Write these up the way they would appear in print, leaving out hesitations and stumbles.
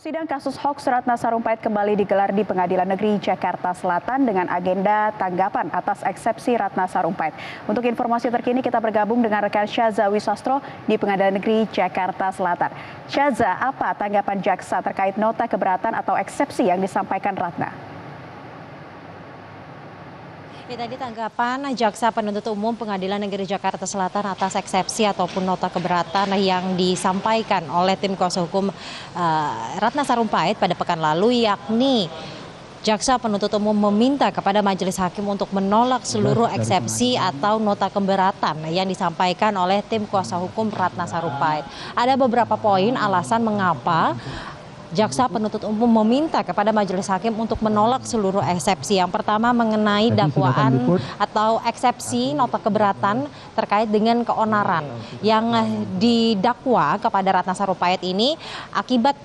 Sidang kasus hoaks Ratna Sarumpait kembali digelar di Pengadilan Negeri Jakarta Selatan dengan agenda tanggapan atas eksepsi Ratna Sarumpait. Untuk informasi terkini kita bergabung dengan rekan Syaza Wisastro di Pengadilan Negeri Jakarta Selatan. Syaza, apa tanggapan jaksa terkait nota keberatan atau eksepsi yang disampaikan Ratna? Ya, tadi tanggapan Jaksa Penuntut Umum Pengadilan Negeri Jakarta Selatan atas eksepsi ataupun nota keberatan yang disampaikan oleh tim kuasa hukum Ratna Sarumpait pada pekan lalu, yakni Jaksa Penuntut Umum meminta kepada Majelis Hakim untuk menolak seluruh eksepsi atau nota keberatan yang disampaikan oleh tim kuasa hukum Ratna Sarumpait. Ada beberapa poin alasan mengapa Jaksa Penuntut Umum meminta kepada Majelis Hakim untuk menolak seluruh eksepsi. Yang pertama mengenai dakwaan atau eksepsi nota keberatan terkait dengan keonaran yang didakwa kepada Ratna Sarumpait ini akibat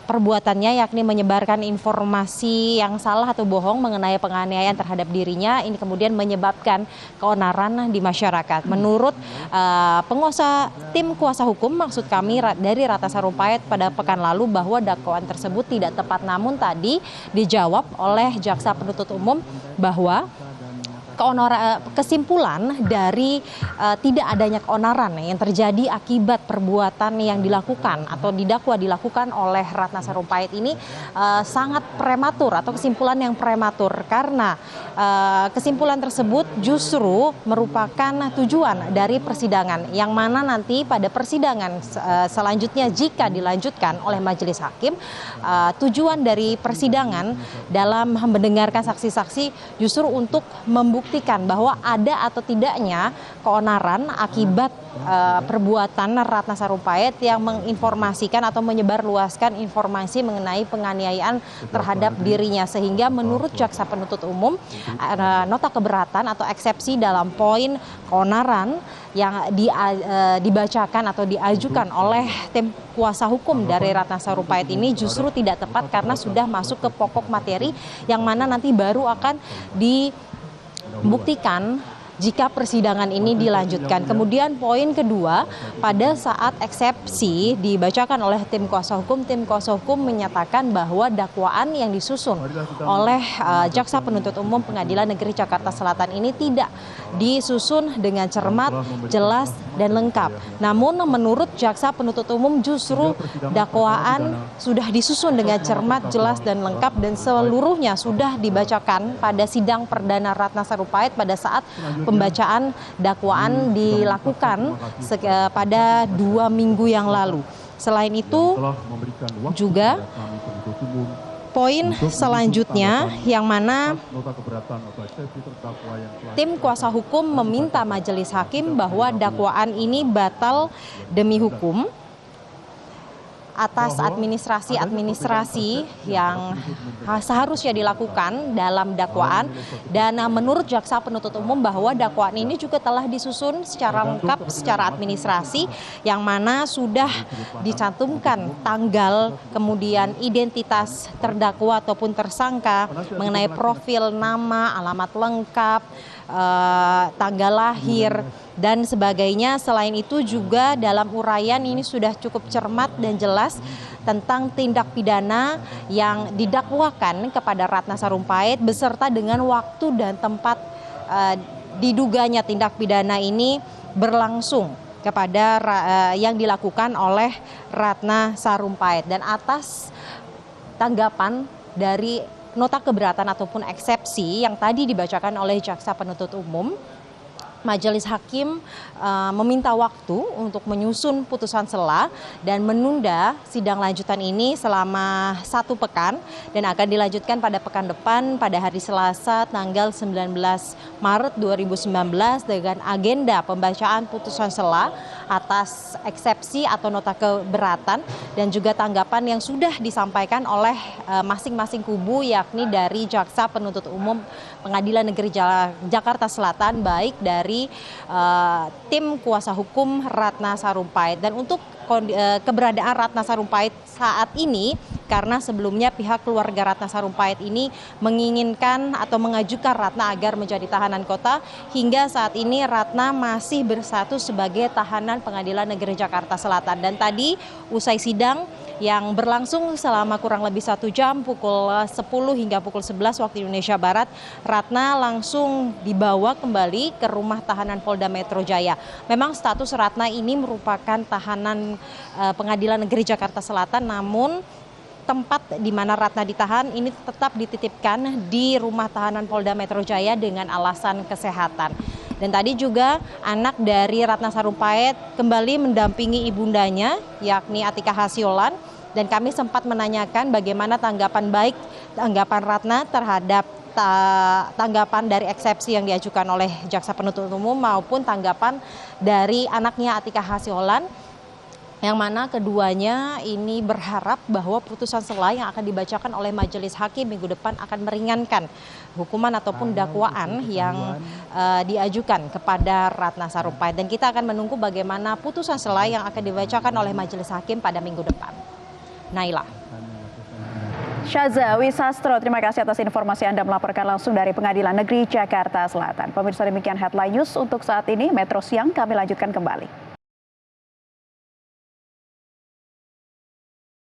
perbuatannya, yakni menyebarkan informasi yang salah atau bohong mengenai penganiayaan terhadap dirinya. Ini kemudian menyebabkan keonaran di masyarakat. Menurut penguasa tim kuasa hukum, maksud kami dari Ratna Sarumpait pada pekan lalu, bahwa dakwaan tersebut tidak tepat. Namun tadi dijawab oleh Jaksa Penuntut Umum bahwa kesimpulan dari tidak adanya keonaran yang terjadi akibat perbuatan yang dilakukan atau didakwa dilakukan oleh Ratna Sarumpait ini sangat prematur, atau kesimpulan yang prematur, karena kesimpulan tersebut justru merupakan tujuan dari persidangan, yang mana nanti pada persidangan selanjutnya jika dilanjutkan oleh Majelis Hakim, tujuan dari persidangan dalam mendengarkan saksi-saksi justru untuk membuktikan bahwa ada atau tidaknya keonaran akibat perbuatan Ratna Sarumpait yang menginformasikan atau menyebarluaskan informasi mengenai penganiayaan terhadap dirinya. Sehingga menurut Jaksa Penuntut Umum, nota keberatan atau eksepsi dalam poin keonaran yang dibacakan atau diajukan oleh tim kuasa hukum dari Ratna Sarumpait ini justru tidak tepat, karena sudah masuk ke pokok materi yang mana nanti baru akan dibuktikan jika persidangan ini dilanjutkan. Kemudian poin kedua, pada saat eksepsi dibacakan oleh tim kuasa hukum menyatakan bahwa dakwaan yang disusun oleh Jaksa Penuntut Umum Pengadilan Negeri Jakarta Selatan ini tidak disusun dengan cermat, jelas, dan lengkap. Namun menurut Jaksa Penuntut Umum justru dakwaan sudah disusun dengan cermat, jelas, dan lengkap, dan seluruhnya sudah dibacakan pada sidang perdana Ratna Sarumpait pada saat pembacaan dakwaan dilakukan pada 2 minggu yang lalu. Selain itu juga poin selanjutnya yang mana tim kuasa hukum meminta Majelis Hakim bahwa dakwaan ini batal demi hukum atas administrasi yang seharusnya dilakukan dalam dakwaan. Dan menurut Jaksa Penuntut Umum bahwa dakwaan ini juga telah disusun secara lengkap secara administrasi, yang mana sudah dicantumkan tanggal, kemudian identitas terdakwa ataupun tersangka, mengenai profil nama, alamat lengkap, tanggal lahir, dan sebagainya. Selain itu juga dalam uraian ini sudah cukup cermat dan jelas tentang tindak pidana yang didakwakan kepada Ratna Sarumpait beserta dengan waktu dan tempat diduganya tindak pidana ini berlangsung kepada yang dilakukan oleh Ratna Sarumpait. Dan atas tanggapan dari nota keberatan ataupun eksepsi yang tadi dibacakan oleh Jaksa Penuntut Umum, Majelis Hakim meminta waktu untuk menyusun putusan sela dan menunda sidang lanjutan ini selama 1 pekan, dan akan dilanjutkan pada pekan depan pada hari Selasa tanggal 19 Maret 2019 dengan agenda pembacaan putusan sela atas eksepsi atau nota keberatan dan juga tanggapan yang sudah disampaikan oleh masing-masing kubu, yakni dari Jaksa Penuntut Umum Pengadilan Negeri Jakarta Selatan, baik dari tim kuasa hukum Ratna Sarumpait. Dan untuk keberadaan Ratna Sarumpait saat ini karena sebelumnya pihak keluarga Ratna Sarumpait ini menginginkan atau mengajukan Ratna agar menjadi tahanan kota. Hingga saat ini Ratna masih berstatus sebagai tahanan Pengadilan Negeri Jakarta Selatan. Dan tadi usai sidang yang berlangsung selama kurang lebih 1 jam, pukul 10 hingga pukul 11 waktu Indonesia Barat, Ratna langsung dibawa kembali ke rumah tahanan Polda Metro Jaya. Memang status Ratna ini merupakan tahanan Pengadilan Negeri Jakarta Selatan, namun tempat di mana Ratna ditahan ini tetap dititipkan di rumah tahanan Polda Metro Jaya dengan alasan kesehatan. Dan tadi juga anak dari Ratna Sarumpait kembali mendampingi ibundanya, yakni Atika Hasyolan. Dan kami sempat menanyakan bagaimana tanggapan Ratna terhadap tanggapan dari eksepsi yang diajukan oleh Jaksa Penuntut Umum maupun tanggapan dari anaknya Atika Hasyolan, yang mana keduanya ini berharap bahwa putusan sela yang akan dibacakan oleh majelis hakim minggu depan akan meringankan hukuman ataupun dakwaan yang diajukan kepada Ratna Sarumpait. Dan kita akan menunggu bagaimana putusan sela yang akan dibacakan oleh majelis hakim pada minggu depan. Naila. Syaza Wisastro, terima kasih atas informasi Anda melaporkan langsung dari Pengadilan Negeri Jakarta Selatan. Pemirsa, demikian headline news untuk saat ini. Metro Siang kami lanjutkan kembali.